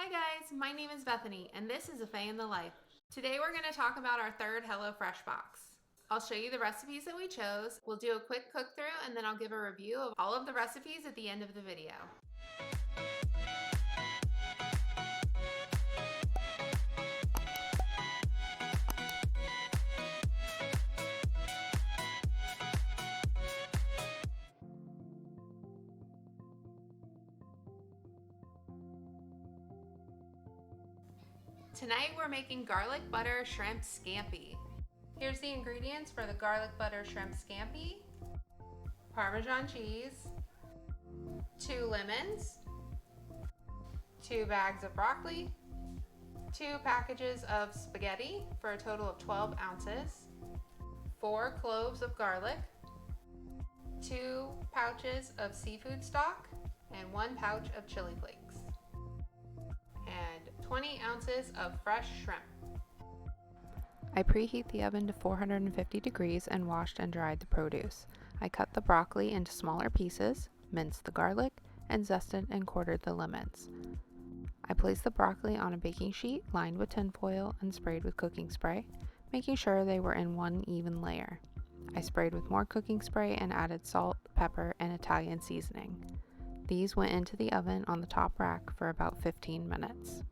Hi guys, my name is Bethany and this is a Faye in the Life. Today we're going to talk about our third HelloFresh box. I'll show you the recipes that we chose, we'll do a quick cook through, and then I'll give a review of all of the recipes at the end of the video. Tonight we're making garlic butter shrimp scampi. Here's the ingredients for the garlic butter shrimp scampi: Parmesan cheese, 2 lemons, 2 bags of broccoli, 2 packages of spaghetti for a total of 12 ounces, 4 cloves of garlic, 2 pouches of seafood stock, and 1 pouch of chili flakes, and 20 ounces of fresh shrimp. I preheat the oven to 450 degrees and washed and dried the produce. I cut the broccoli into smaller pieces, minced the garlic, and zested and quartered the lemons. I placed the broccoli on a baking sheet lined with tinfoil and sprayed with cooking spray, making sure they were in one even layer. I sprayed with more cooking spray and added salt, pepper, and Italian seasoning. These went into the oven on the top rack for about 15 minutes.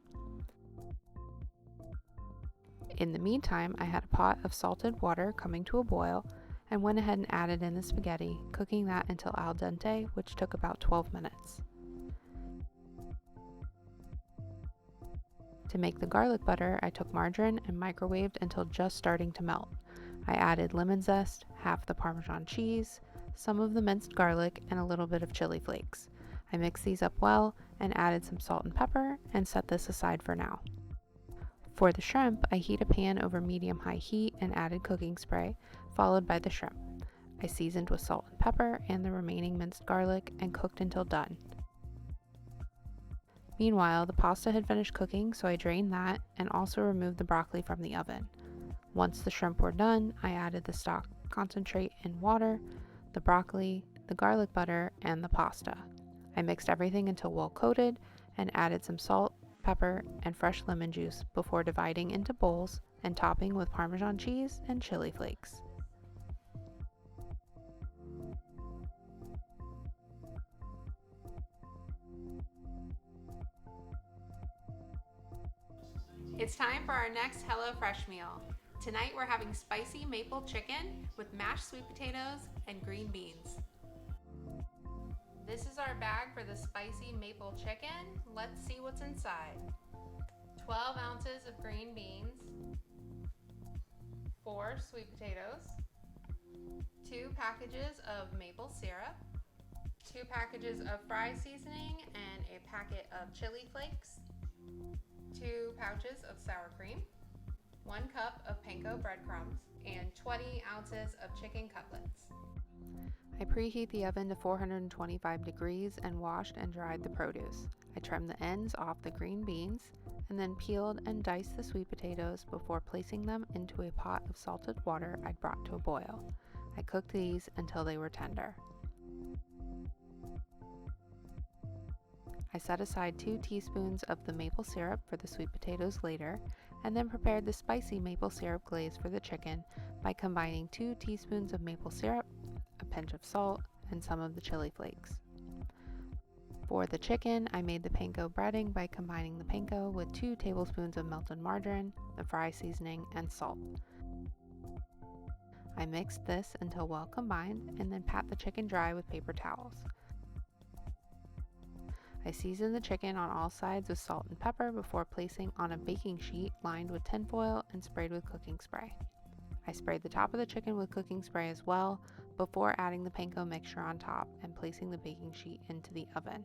In the meantime, I had a pot of salted water coming to a boil and went ahead and added in the spaghetti, cooking that until al dente, which took about 12 minutes. To make the garlic butter, I took margarine and microwaved until just starting to melt. I added lemon zest, half the Parmesan cheese, some of the minced garlic, and a little bit of chili flakes. I mixed these up well and added some salt and pepper and set this aside for now. For the shrimp, I heat a pan over medium-high heat and added cooking spray, followed by the shrimp. I seasoned with salt and pepper and the remaining minced garlic and cooked until done. Meanwhile, the pasta had finished cooking, so I drained that and also removed the broccoli from the oven. Once the shrimp were done, I added the stock concentrate in water, the broccoli, the garlic butter, and the pasta. I mixed everything until well coated and added some salt, pepper, and fresh lemon juice before dividing into bowls and topping with Parmesan cheese and chili flakes. It's time for our next HelloFresh meal. Tonight we're having spicy maple chicken with mashed sweet potatoes and green beans. This is our bag for the spicy maple chicken. Let's see what's inside. 12 ounces of green beans, 4 sweet potatoes, 2 packages of maple syrup, 2 packages of fry seasoning and a packet of chili flakes, 2 pouches of sour cream, 1 cup of panko breadcrumbs, and 20 ounces of chicken cutlets. I preheat the oven to 425 degrees and washed and dried the produce. I trimmed the ends off the green beans and then peeled and diced the sweet potatoes before placing them into a pot of salted water I'd brought to a boil. I cooked these until they were tender. I set aside 2 teaspoons of the maple syrup for the sweet potatoes later, and then prepared the spicy maple syrup glaze for the chicken by combining 2 teaspoons of maple syrup, a pinch of salt, and some of the chili flakes. For the chicken, I made the panko breading by combining the panko with 2 tablespoons of melted margarine, the fry seasoning, and salt. I mixed this until well combined and then pat the chicken dry with paper towels. I seasoned the chicken on all sides with salt and pepper before placing on a baking sheet lined with tinfoil and sprayed with cooking spray. I sprayed the top of the chicken with cooking spray as well before adding the panko mixture on top and placing the baking sheet into the oven.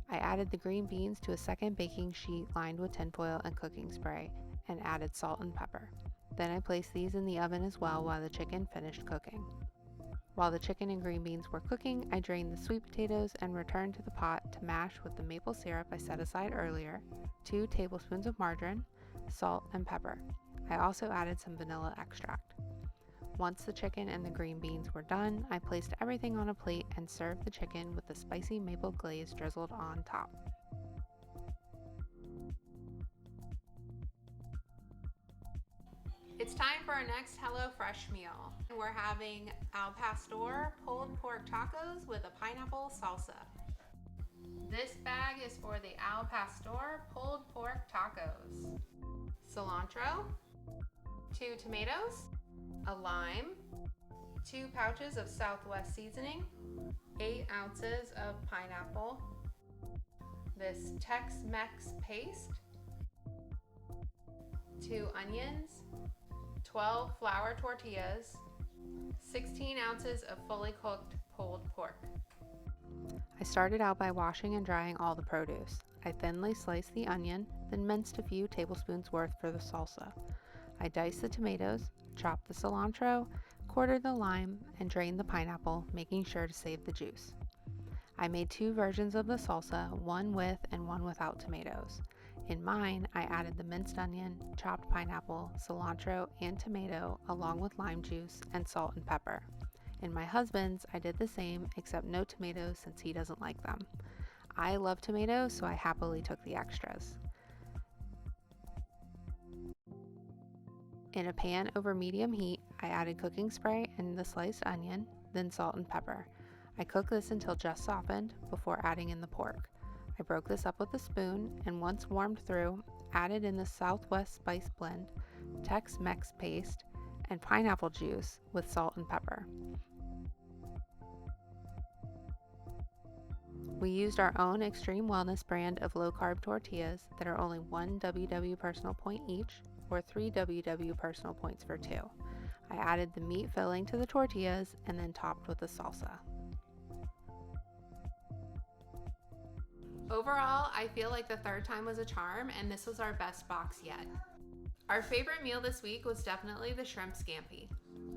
I added the green beans to a second baking sheet lined with tinfoil and cooking spray and added salt and pepper. Then I placed these in the oven as well while the chicken finished cooking. While the chicken and green beans were cooking, I drained the sweet potatoes and returned to the pot to mash with the maple syrup I set aside earlier, 2 tablespoons of margarine, salt, and pepper. I also added some vanilla extract. Once the chicken and the green beans were done, I placed everything on a plate and served the chicken with the spicy maple glaze drizzled on top. It's time for our next HelloFresh meal. We're having al pastor pulled pork tacos with a pineapple salsa. This bag is for the al pastor pulled pork tacos. Cilantro, 2 tomatoes, a lime, 2 pouches of Southwest seasoning, 8 ounces of pineapple, this Tex-Mex paste, 2 onions, 12 flour tortillas, 16 ounces of fully cooked pulled pork. I started out by washing and drying all the produce. I thinly sliced the onion, then minced a few tablespoons worth for the salsa. I diced the tomatoes, chopped the cilantro, quartered the lime, and drained the pineapple, making sure to save the juice. I made 2 versions of the salsa, one with and one without tomatoes. In mine, I added the minced onion, chopped pineapple, cilantro, and tomato, along with lime juice and salt and pepper. In my husband's, I did the same, except no tomatoes since he doesn't like them. I love tomatoes, so I happily took the extras. In a pan over medium heat, I added cooking spray and the sliced onion, then salt and pepper. I cooked this until just softened before adding in the pork. I broke this up with a spoon and once warmed through, added in the Southwest spice blend, Tex-Mex paste, and pineapple juice with salt and pepper. We used our own Extreme Wellness brand of low-carb tortillas that are only 1 WW personal point each, or 3 WW personal points for 2. I added the meat filling to the tortillas and then topped with the salsa. Overall, I feel like the third time was a charm, and this was our best box yet. Our favorite meal this week was definitely the shrimp scampi.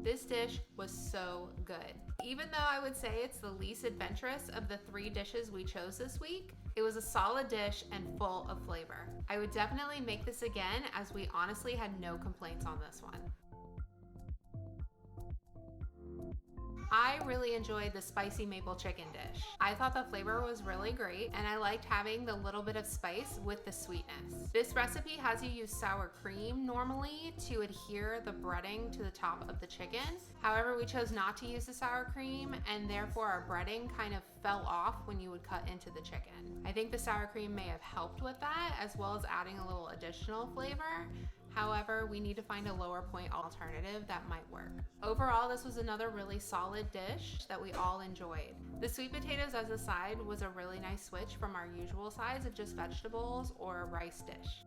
This dish was so good. Even though I would say it's the least adventurous of the 3 dishes we chose this week, it was a solid dish and full of flavor. I would definitely make this again, as we honestly had no complaints on this one. I really enjoyed the spicy maple chicken dish. I thought the flavor was really great, and I liked having the little bit of spice with the sweetness. This recipe has you use sour cream normally to adhere the breading to the top of the chicken. However, we chose not to use the sour cream, and therefore our breading kind of fell off when you would cut into the chicken. I think the sour cream may have helped with that, as well as adding a little additional flavor. However, we need to find a lower point alternative that might work. Overall, this was another really solid dish that we all enjoyed. The sweet potatoes as a side was a really nice switch from our usual sides of just vegetables or a rice dish.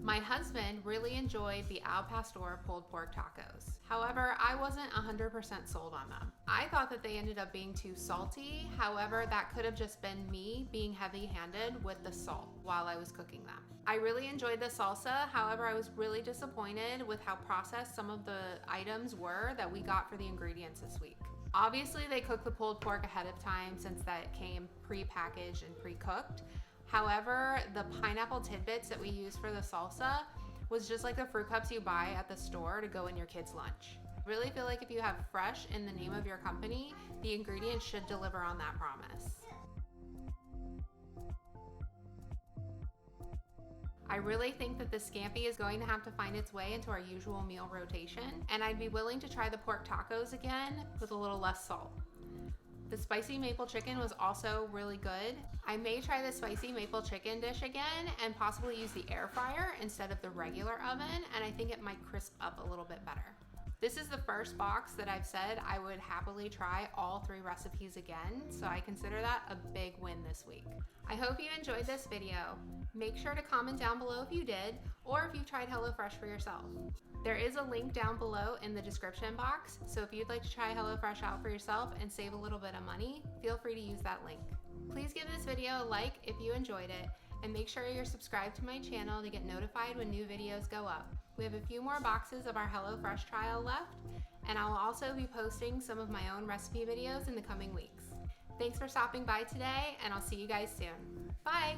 My husband really enjoyed the al pastor pulled pork tacos. However, I wasn't 100% sold on them. I thought that they ended up being too salty. However, that could have just been me being heavy-handed with the salt while I was cooking them. I really enjoyed the salsa. However, I was really disappointed with how processed some of the items were that we got for the ingredients this week. Obviously, they cooked the pulled pork ahead of time since that came pre-packaged and pre-cooked. However, the pineapple tidbits that we used for the salsa was just like the fruit cups you buy at the store to go in your kid's lunch. I really feel like if you have fresh in the name of your company, the ingredients should deliver on that promise. I really think that the scampi is going to have to find its way into our usual meal rotation, and I'd be willing to try the pork tacos again with a little less salt. The spicy maple chicken was also really good. I may try the spicy maple chicken dish again and possibly use the air fryer instead of the regular oven, and I think it might crisp up a little bit better. This is the first box that I've said I would happily try all 3 recipes again, so I consider that a big win this week. I hope you enjoyed this video. Make sure to comment down below if you did, or if you've tried HelloFresh for yourself. There is a link down below in the description box, so if you'd like to try HelloFresh out for yourself and save a little bit of money, feel free to use that link. Please give this video a like if you enjoyed it, and make sure you're subscribed to my channel to get notified when new videos go up. We have a few more boxes of our HelloFresh trial left, and I will also be posting some of my own recipe videos in the coming weeks. Thanks for stopping by today, and I'll see you guys soon. Bye!